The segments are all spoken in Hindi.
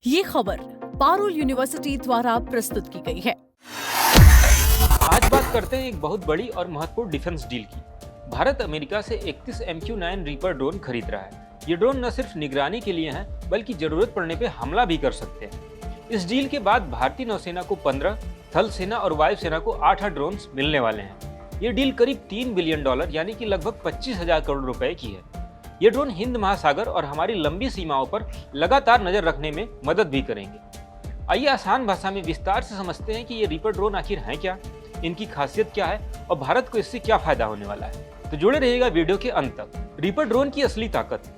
ये खबर पारुल यूनिवर्सिटी द्वारा प्रस्तुत की गई है। आज बात करते हैं एक बहुत बड़ी और महत्वपूर्ण डिफेंस डील की। भारत अमेरिका से 31 MQ-9 रीपर ड्रोन खरीद रहा है। ये ड्रोन न सिर्फ निगरानी के लिए हैं, बल्कि जरूरत पड़ने पे हमला भी कर सकते हैं। इस डील के बाद भारतीय नौसेना को 15, थल सेना और वायुसेना को 8 ड्रोन्स मिलने वाले हैं। ये डील करीब $3 बिलियन यानी कि लगभग 25,000 करोड़ रुपए की है। ये ड्रोन हिंद महासागर और हमारी लंबी सीमाओं पर लगातार नजर रखने में मदद भी करेंगे। आइए आसान भाषा में विस्तार से समझते हैं कि ये रीपर ड्रोन आखिर हैं क्या, इनकी खासियत क्या है और भारत को इससे क्या फायदा होने वाला है। तो जुड़े रहिएगा वीडियो के अंत तक। रीपर ड्रोन की असली ताकत।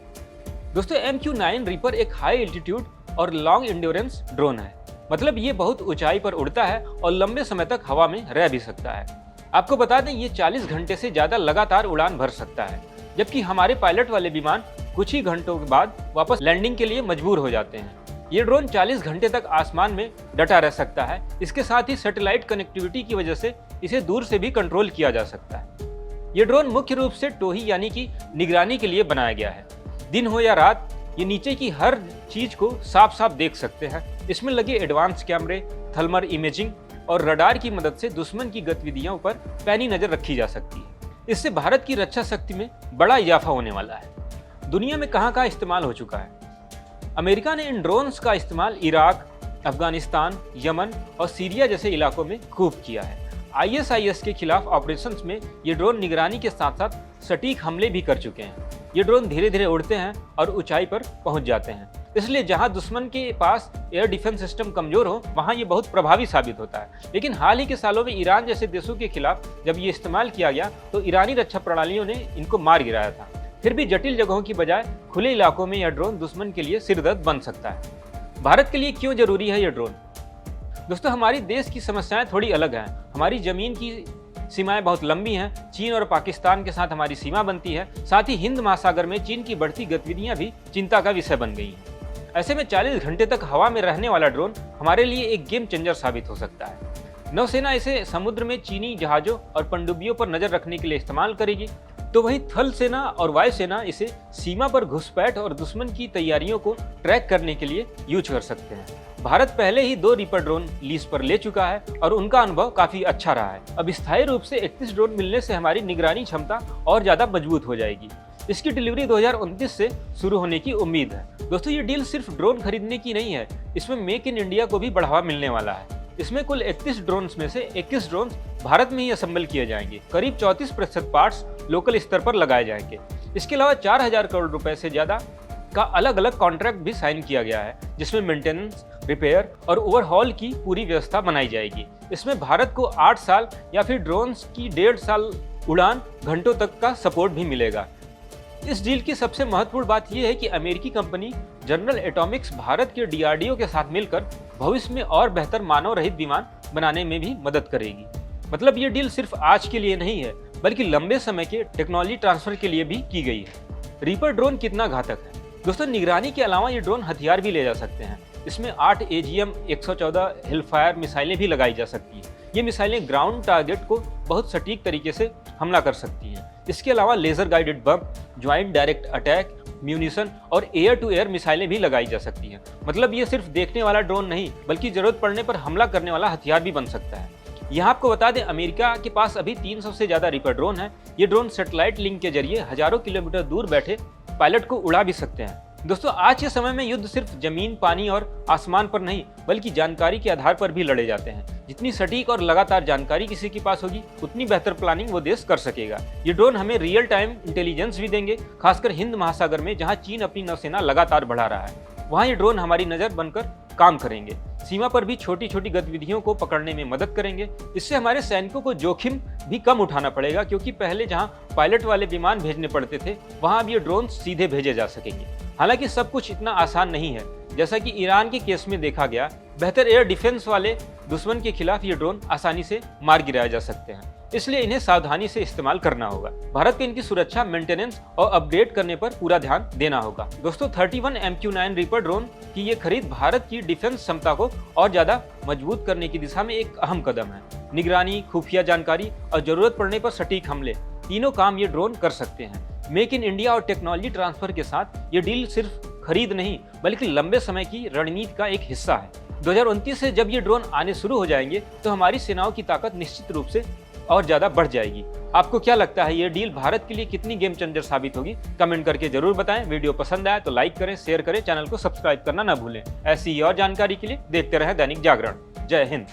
दोस्तों, MQ-9 रीपर एक हाई एल्टीट्यूड और लॉन्ग एंड्योरेंस ड्रोन है। मतलब ये बहुत ऊंचाई पर उड़ता है और लंबे समय तक हवा में रह भी सकता है। आपको बता दें, ये 40 घंटे से ज्यादा लगातार उड़ान भर सकता है, जबकि हमारे पायलट वाले विमान कुछ ही घंटों के बाद वापस लैंडिंग के लिए मजबूर हो जाते हैं। ये ड्रोन 40 घंटे तक आसमान में डटा रह सकता है। इसके साथ ही सैटेलाइट कनेक्टिविटी की वजह से इसे दूर से भी कंट्रोल किया जा सकता है। ये ड्रोन मुख्य रूप से टोही यानी कि निगरानी के लिए बनाया गया है। दिन हो या रात, ये नीचे की हर चीज को साफ साफ देख सकते हैं। इसमें लगे एडवांस कैमरे, थर्मल इमेजिंग और रडार की मदद से दुश्मन की गतिविधियों पर पैनी नजर रखी जा सकती है। इससे भारत की रक्षा शक्ति में बड़ा इजाफा होने वाला है। दुनिया में कहां इस्तेमाल हो चुका है। अमेरिका ने इन ड्रोन्स का इस्तेमाल इराक, अफगानिस्तान, यमन और सीरिया जैसे इलाकों में खूब किया है। ISIS के खिलाफ ऑपरेशंस में ये ड्रोन निगरानी के साथ साथ सटीक हमले भी कर चुके हैं। ये ड्रोन धीरे धीरे उड़ते हैं और ऊंचाई पर पहुंच जाते हैं, इसलिए जहां दुश्मन के पास एयर डिफेंस सिस्टम कमजोर हो, वहां ये बहुत प्रभावी साबित होता है। लेकिन हाल ही के सालों में ईरान जैसे देशों के खिलाफ जब ये इस्तेमाल किया गया तो ईरानी रक्षा प्रणालियों ने इनको मार गिराया था। फिर भी जटिल जगहों की बजाय खुले इलाकों में यह ड्रोन दुश्मन के लिए सिरदर्द बन सकता है। भारत के लिए क्यों जरूरी है यह ड्रोन? दोस्तों, हमारी देश की समस्याएं थोड़ी अलग हैं। हमारी जमीन की सीमाएं बहुत लंबी हैं। चीन और पाकिस्तान के साथ हमारी सीमा बनती है। साथ ही हिंद महासागर में चीन की बढ़ती गतिविधियां भी चिंता का विषय बन गई हैं। ऐसे में 40 घंटे तक हवा में रहने वाला ड्रोन हमारे लिए एक गेम चेंजर साबित हो सकता है। नौसेना इसे समुद्र में चीनी जहाजों और पनडुब्बियों पर नजर रखने के लिए इस्तेमाल करेगी, तो वहीं थल सेना और वायुसेना इसे सीमा पर घुसपैठ और दुश्मन की तैयारियों को ट्रैक करने के लिए यूज कर सकते हैं। भारत पहले ही 2 रीपर ड्रोन लीज पर ले चुका है और उनका अनुभव काफी अच्छा रहा है। अब स्थायी रूप से 31 ड्रोन मिलने से हमारी निगरानी क्षमता और ज्यादा मजबूत हो जाएगी। इसकी डिलीवरी 2029 से शुरू होने की उम्मीद है। दोस्तों, ये डील सिर्फ ड्रोन खरीदने की नहीं है, इसमें मेक इन इंडिया को भी बढ़ावा मिलने वाला है। इसमें कुल 31 ड्रोन्स में से 21 ड्रोन्स भारत में ही असेंबल किए जाएंगे। करीब 34% पार्ट्स लोकल स्तर पर लगाए जाएंगे। इसके अलावा 4,000 करोड़ रुपए से ज्यादा का अलग अलग कॉन्ट्रैक्ट भी साइन किया गया है, जिसमें मेंटेनेंस, रिपेयर और ओवरहॉल की पूरी व्यवस्था बनाई जाएगी। इसमें भारत को 8 साल या फिर ड्रोन्स की 1.5 साल उड़ान घंटों तक का सपोर्ट भी मिलेगा। इस डील की सबसे महत्वपूर्ण बात यह है कि अमेरिकी कंपनी जनरल एटॉमिक्स भारत के DRDO के साथ मिलकर भविष्य में और बेहतर मानव रहित विमान बनाने में भी मदद करेगी। मतलब ये डील सिर्फ आज के लिए नहीं है, बल्कि लंबे समय के टेक्नोलॉजी ट्रांसफर के लिए भी की गई है। रीपर ड्रोन कितना घातक है? दोस्तों, निगरानी के अलावा ये ड्रोन हथियार भी ले जा सकते हैं। इसमें 8 AGM-114 हिलफायर मिसाइलें भी लगाई जा सकती हैं। ये मिसाइलें ग्राउंड टारगेट को बहुत सटीक तरीके से हमला कर सकती हैं। इसके अलावा laser guided bomb, joint direct attack, munition और एयर टू एयर मिसाइलें भी लगाई जा सकती हैं। मतलब ये सिर्फ देखने वाला ड्रोन नहीं, बल्कि जरूरत पड़ने पर हमला करने वाला हथियार भी बन सकता है। यहाँ आपको बता दें, अमेरिका के पास अभी 300 से ज्यादा रीपर ड्रोन है। ये ड्रोन सैटेलाइट लिंक के जरिए हजारों किलोमीटर दूर बैठे पायलट को उड़ा भी सकते हैं। दोस्तों, आज के समय में युद्ध सिर्फ जमीन, पानी और आसमान पर नहीं, बल्कि जानकारी के आधार पर भी लड़े जाते हैं। जितनी सटीक और लगातार जानकारी किसी के पास होगी, उतनी बेहतर प्लानिंग वो देश कर सकेगा। ये ड्रोन हमें रियल टाइम इंटेलिजेंस भी देंगे, खासकर हिंद महासागर में जहां चीन अपनी नौसेना लगातार बढ़ा रहा है। वहां ये ड्रोन हमारी नजर बनकर काम करेंगे। सीमा पर भी छोटी छोटी गतिविधियों को पकड़ने में मदद करेंगे। इससे हमारे सैनिकों को जोखिम भी कम उठाना पड़ेगा, क्योंकि पहले जहां पायलट वाले विमान भेजने पड़ते थे, वहां अब ये ड्रोन सीधे भेजे जा सकेंगे। हालांकि सब कुछ इतना आसान नहीं है। जैसा कि ईरान के केस में देखा गया, बेहतर एयर डिफेंस वाले दुश्मन के खिलाफ ये ड्रोन आसानी से मार गिराए जा सकते हैं। इसलिए इन्हें सावधानी से इस्तेमाल करना होगा। भारत को इनकी सुरक्षा, मेंटेनेंस और अपडेट करने पर पूरा ध्यान देना होगा। दोस्तों, 31 MQ-9 रीपर ड्रोन की ये खरीद भारत की डिफेंस क्षमता को और ज्यादा मजबूत करने की दिशा में एक अहम कदम है। निगरानी, खुफिया जानकारी और जरूरत पड़ने पर सटीक हमले, तीनों काम ये ड्रोन कर सकते हैं। मेक इन इंडिया और टेक्नोलॉजी ट्रांसफर के साथ ये डील सिर्फ खरीद नहीं बल्कि लंबे समय की रणनीति का एक हिस्सा है। 2029 से जब ये ड्रोन आने शुरू हो जाएंगे तो हमारी सेनाओं की ताकत निश्चित रूप से और ज्यादा बढ़ जाएगी। आपको क्या लगता है ये डील भारत के लिए कितनी गेम चेंजर साबित होगी? कमेंट करके जरूर बताएं। वीडियो पसंद आया तो लाइक करें, शेयर करें, चैनल को सब्सक्राइब करना ना भूलें। ऐसी ही और जानकारी के लिए देखते रहें दैनिक जागरण। जय हिंद।